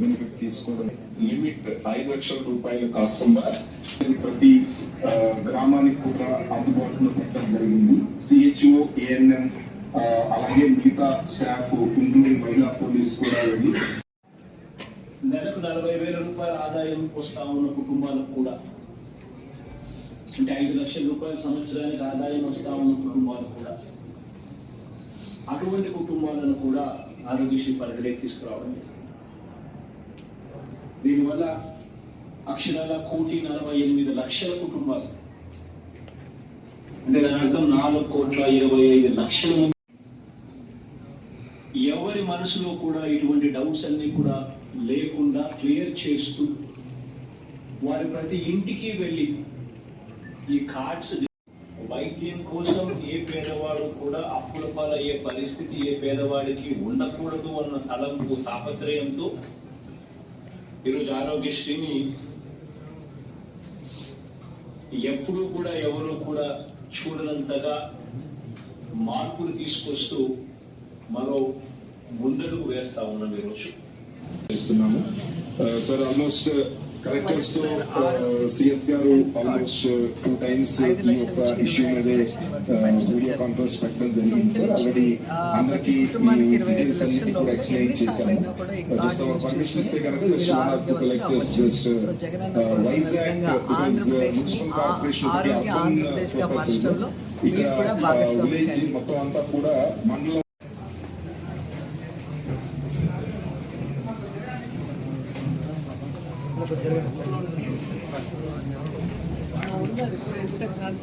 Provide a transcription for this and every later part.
Benefit తీసుకోవడం limit 5 లక్షల రూపాయలు కాకుండా ప్రతి గ్రామానికి కూడా అందుబాటులో పెట్టడం జరిగింది. సిహెచ్ఓ, ఏఎన్ఎం అలాగే మిగతా స్టాఫ్ ఇంక్లూడింగ్ మహిళా పోలీస్ కూడా వెళ్ళి నెలకు 40,000 రూపాయల ఆదాయం వస్తా ఉన్న కుటుంబాలకు కూడా, అంటే 5 లక్షల రూపాయల సంవత్సరానికి ఆదాయం వస్తా ఉన్న కుటుంబాలు కూడా, అటువంటి కుటుంబాలను కూడా ఆరోగ్యశ్రీ పరిధిలోకి తీసుకురావడం. దీనివల్ల అక్షరాల 1,48,00,000 కుటుంబాలు, అంటే దాని అర్థం 4,25,00,000 మంది. ఎవరి మనసులో కూడా ఇటువంటి డౌట్స్ అన్ని కూడా లేకుండా క్లియర్ చేస్తూ వారి ప్రతి ఇంటికి వెళ్ళి ఈ కార్డ్స్ వైద్యం కోసం ఏ పేదవాడు కూడా అప్పుల పాలయ్యే పరిస్థితి ఏ పేదవాడికి ఉండకూడదు అన్న తలంపు తాపత్రయంతో ఈరోజు ఆరోగ్యశ్రీని ఎప్పుడూ కూడా ఎవరు కూడా చూడనంతగా మార్పులు తీసుకొస్తూ మరో ముందడుగు వేస్తా ఉన్నాం ఈరోజు. చేస్తున్నాము సార్. ఆల్మోస్ట్ కలెక్టర్స్ తో సిఎస్ గారు ఆల్మోస్ట్ 2 times ఈ యొక్క ఇష్యూ మీదే వీడియో కాన్ఫరెన్స్ పెట్టడం జరిగింది సార్. ఆల్రెడీ అందరికి డీటెయిల్స్ అన్ని కూడా ఎక్స్ప్లెయిన్ చేశాము. జస్ట్ అవర్ పర్మిషన్ ఇస్తే కనుక just one of the collectors just Vizag municipal corporation urban purposes ఇక్కడ విలేజ్ మొత్తం అంతా కూడా మండలం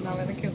నా వెనకే